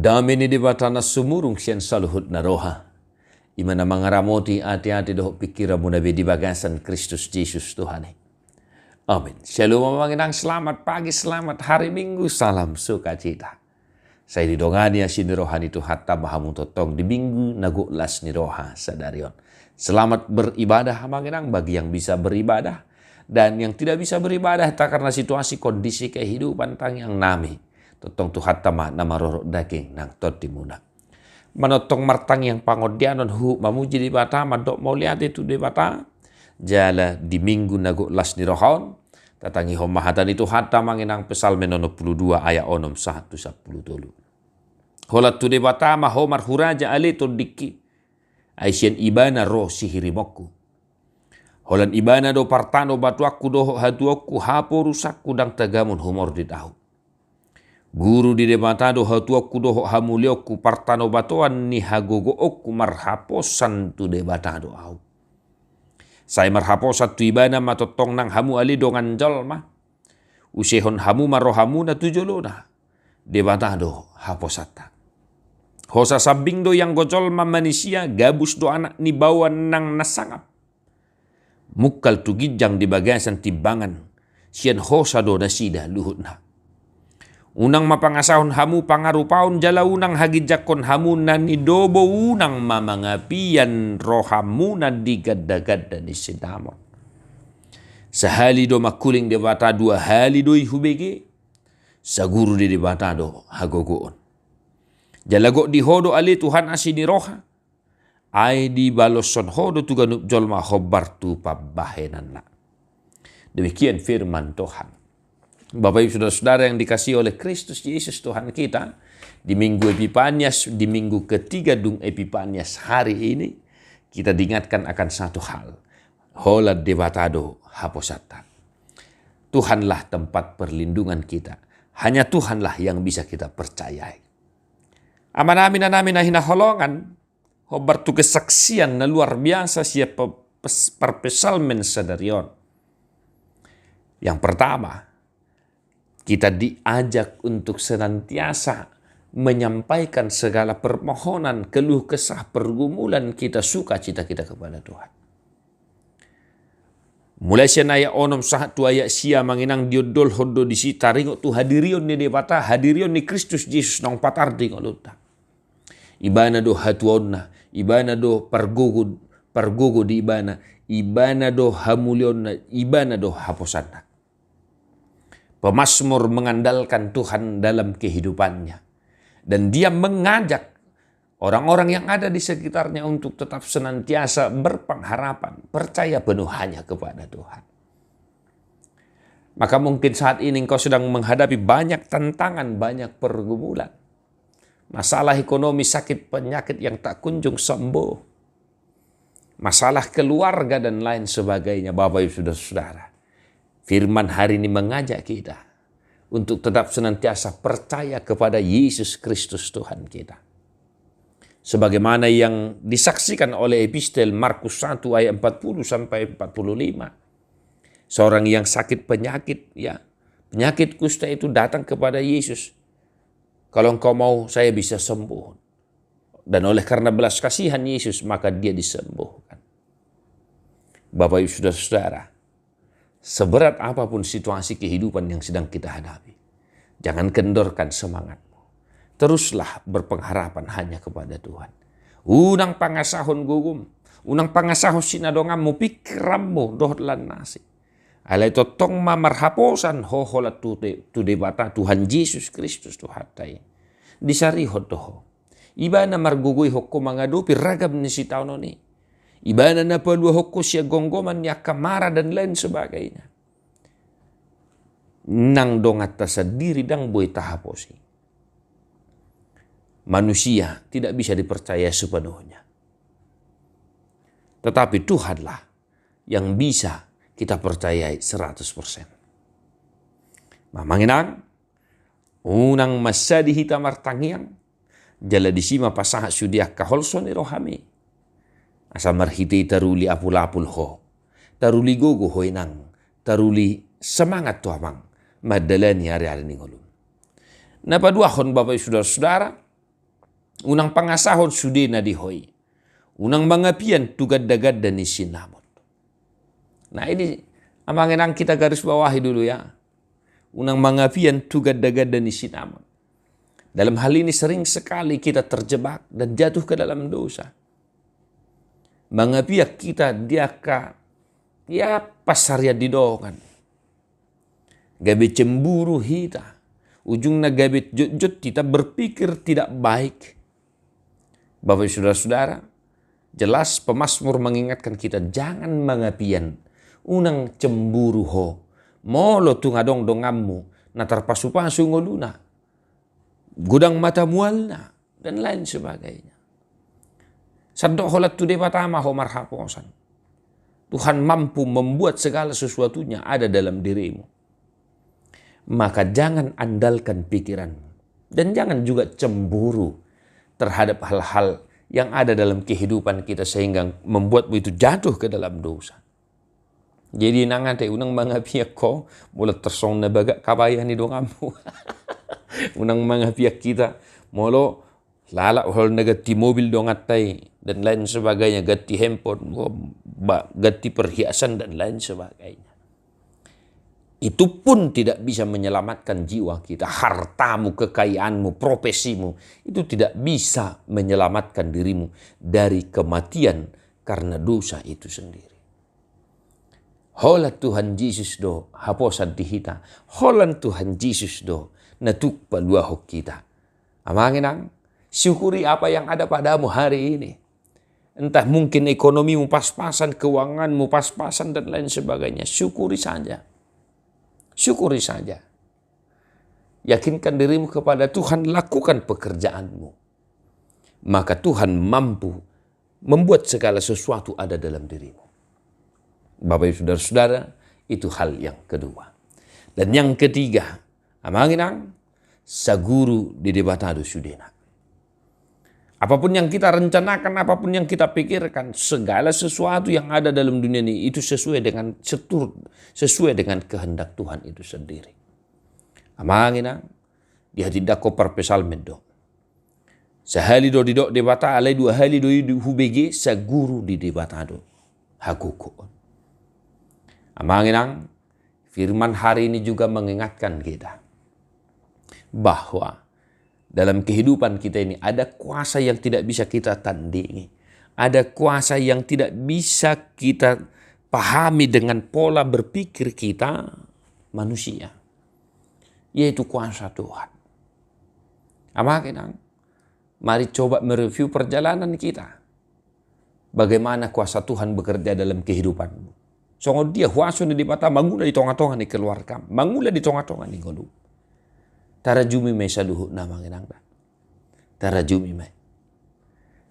Damini di batana sumurung sian saluhut na roha. Imana mangaramoti hati-hati doh pikiramu nabi di bagasan Kristus Yesus Tuhan. Amin. Shalom manginang, selamat pagi, selamat hari Minggu, salam sukacita. Saya didongani asin rohani tu hatta bahamu totong di minggu nagu las ni roha sadarion. Selamat beribadah manginang bagi yang bisa beribadah dan yang tidak bisa beribadah tak karena situasi kondisi kehidupan tang yang nami. Totong tu hatta nama rorok daging nang tot dimuna. Manotong martang yang pangodianon hu mamuji di bata madok mau lihat itu di bata. Jala di minggu nagu las ni rohaon. Tatangi homahatan itu hatta manginang pesal menono 22 ayat onom 1 10 dulu. Holat tu de batama homar huraja ale to diki. Aisyen ibana ro sihirimokku. Holan ibana do partano batuaku do hatuaku hapo rusakku dang tagamun humor di tahu. Guru di debata do hatuaku do hamulioku partano batuan ni hagogo oku marhaposan tu debata do au. Saya marhaposan tu ibana matotong nang hamu ali dongan jolma. Usehon hamu marohamu na tujolona. Debata do haposata. Hosa sabing do yang gojol manusia gabus do anak ni bawan nang nasangap. Mukal tu gijang di bagasan timbangan. Sian hosa do nasida luhut na. Unang mapangasahon hamu pangarupaon jala unang hagijakon hamu na ni dobo unang mamangapian rohamu na digada-gada ni sidamon. Sahali do makuling de bata dua hali do ihubege. Saguru de bata do hagogoon. Jalago di hodo ali Tuhan asini roha. Ai di baloson hodo tuganup jolma hobar tu pabahenan na. Demikian firman Tuhan. Bapak Ibu Saudara-saudara yang dikasihi oleh Kristus Yesus Tuhan kita, di minggu Epifanias, di minggu ketiga dung Epifanias hari ini, kita diingatkan akan satu hal. Hola debatado haposata. Tuhanlah tempat perlindungan kita. Hanya Tuhanlah yang bisa kita percayai. Amin ahina holongan, hobar tu kesaksian na luar biasa siapa perpesalmen sadarion. Yang pertama, kita diajak untuk senantiasa menyampaikan segala permohonan, keluh kesah, pergumulan kita, sukacita kita kepada Tuhan. Mulai sian ayat onom sahat tu ayat sia manginang diodol hodo di si taringo tu hadirion ni debata, hadirion ni Kristus Yesus nong patardi ngoluta. Ibana do hatuonna, ibana do pargogo di ibana do hamulionna, ibana do haposana. Pemasmur mengandalkan Tuhan dalam kehidupannya. Dan dia mengajak orang-orang yang ada di sekitarnya untuk tetap senantiasa berpengharapan, percaya penuh hanya kepada Tuhan. Maka mungkin saat ini engkau sedang menghadapi banyak tantangan, banyak pergumulan. Masalah ekonomi, sakit, penyakit yang tak kunjung sembuh. Masalah keluarga dan lain sebagainya, Bapak Ibu Saudara. Firman hari ini mengajak kita untuk tetap senantiasa percaya kepada Yesus Kristus Tuhan kita. Sebagaimana yang disaksikan oleh epistel Markus 1 ayat 40 sampai 45. Seorang yang sakit penyakit, penyakit kusta itu datang kepada Yesus. Kalau engkau mau, saya bisa sembuh. Dan oleh karena belas kasihan Yesus, maka dia disembuhkan. Bapak Ibu Saudara-saudara, seberat apapun situasi kehidupan yang sedang kita hadapi, jangan kendorkan semangatmu. Teruslah berpengharapan hanya kepada Tuhan. Unang pangasahon gugum, unang pangasahon sinadongamu pikiranmu dohlan nasi. Alay totong mamarhaposan hoholat tu debata Tuhan Yesus Kristus Tuhan tay. Disarihot doho. Iba na margugoy hokko mangadupi ragam ni si tao ni. Ibana na palua hoko siya gonggoman niya kamara dan lain sebagainya. Nang dongat sa diri dang boy tahaposi. Manusia tidak bisa dipercaya sepenuhnya. Tetapi Tuhanlah yang bisa kita percayai 100%. Mamanginang, unang masa dihita martangiang, jala disima pasaha sudiah kaholson ni rohami. Asa marhiti taruli apul-apul ho. Taruli gogo hoinang. Taruli semangat tu amang. Madalani hari-hari ni ngolum. Napaduahon Bapak Saudara-saudara. Unang pangasahod sudena dihoi. Unang mangapian tugad-dagad dan isinamot. Nah ini amangenang kita garis bawahi dulu ya. Unang mangapian tugad-dagad dan isinamot. Dalam hal ini sering sekali kita terjebak dan jatuh ke dalam dosa. Mangapiak kita dia pasarya didongan. Gabe cemburu hita. Ujungnya gabe jut-jut kita berpikir tidak baik. Bapak saudara-saudara, jelas pemazmur mengingatkan kita jangan mangapian unang cemburu ho. Molo tu ngadong dongammu na terpasu-pasu ngoluna. Gudang mata mualna dan lain sebagainya. Sadok holat tu debatama ho marhaposan. Tuhan mampu membuat segala sesuatunya ada dalam dirimu. Maka jangan andalkan pikiranmu. Dan jangan juga cemburu terhadap hal-hal yang ada dalam kehidupan kita sehingga membuatmu itu jatuh ke dalam dosa. Jadi nangate unang mga piyak ko mulat tersong na baga kabayan ni dongamu. Unang mga piyak kita molo lala hol na gati mobil dongatay dan lain sebagainya, gati handphone, gati perhiasan dan lain sebagainya. Itu pun tidak bisa menyelamatkan jiwa kita. Hartamu, kekayaanmu, profesimu, itu tidak bisa menyelamatkan dirimu dari kematian karena dosa itu sendiri. Holat Tuhan Yesus do haposan dihita. Holan Tuhan Yesus do natuk paluahok kita. Amanginang, syukuri apa yang ada padamu hari ini. Entah mungkin ekonomimu pas-pasan, keuanganmu pas-pasan dan lain sebagainya. Syukuri saja. Syukuri saja. Yakinkan dirimu kepada Tuhan, lakukan pekerjaanmu. Maka Tuhan mampu membuat segala sesuatu ada dalam dirimu. Bapak ibu saudara-saudara, itu hal yang kedua. Dan yang ketiga, amanginang, saguru di debatado sudena. Apapun yang kita rencanakan, apapun yang kita pikirkan, segala sesuatu yang ada dalam dunia ini itu sesuai dengan kehendak Tuhan itu sendiri. Amangina, dia tidak ko perpesal mendo. Sehali do didok debata alai dua hali do hubege saguru di debatado haguko. Amangina, firman hari ini juga mengingatkan kita bahwa dalam kehidupan kita ini ada kuasa yang tidak bisa kita tandingi. Ada kuasa yang tidak bisa kita pahami dengan pola berpikir kita manusia. Yaitu kuasa Tuhan. Amakinang, mari coba mereview perjalanan kita. Bagaimana kuasa Tuhan bekerja dalam kehidupanmu. Songo dia huaso di bata mangula di tonga-tonga ni keluarga. Mangula di tonga-tonga ni ngolu. Tarajumi may saluhut na manginangda. Tarajumi may.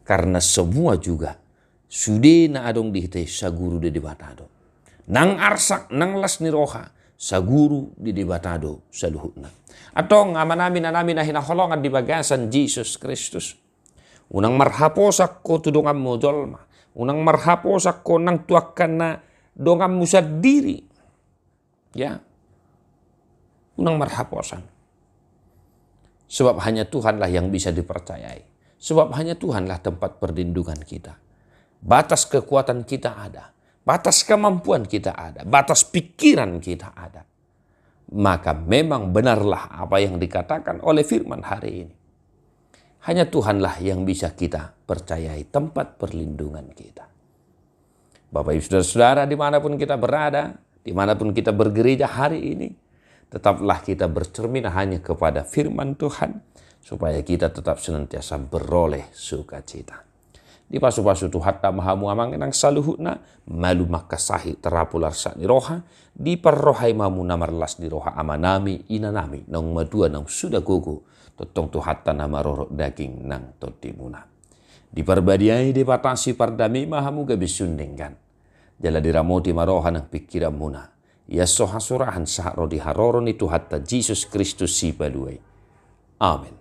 Karena semua juga sudah na adong dihitay sa guru di debatado. Nang arsak, nang las ni roha, sa guru di debatado sa luhut na. Atong namin na hinaholongan di bagasan Jesus Kristus. Unang marhaposak ko tudungan mo jolma. Unang marhaposak ko nang tuakan na dongan mo sa diri. Ya. Unang marhaposan. Sebab hanya Tuhanlah yang bisa dipercayai. Sebab hanya Tuhanlah tempat perlindungan kita. Batas kekuatan kita ada. Batas kemampuan kita ada. Batas pikiran kita ada. Maka memang benarlah apa yang dikatakan oleh firman hari ini. Hanya Tuhanlah yang bisa kita percayai tempat perlindungan kita. Bapak ibu saudara-saudara dimanapun kita berada, dimanapun kita bergereja hari ini, tetaplah kita bercermin hanya kepada firman Tuhan, supaya kita tetap senantiasa beroleh sukacita. Di pasu-pasu Tuhan tak mahamu amang enang saluhutna, malu makasahi terapular sa ni roha, di perrohai mamu namarlas di roha amanami inanami, nang madua nang sudah gugu, totong Tuhan tak nama rorok daging nang totimuna. Di perbadiai di batasi pardami mahamu gabisundengkan, jala diramoti maroha nang pikiran muna. Ya soha surahan sahro di haroron itu hatta Jesus Kristus si paduai. Amin.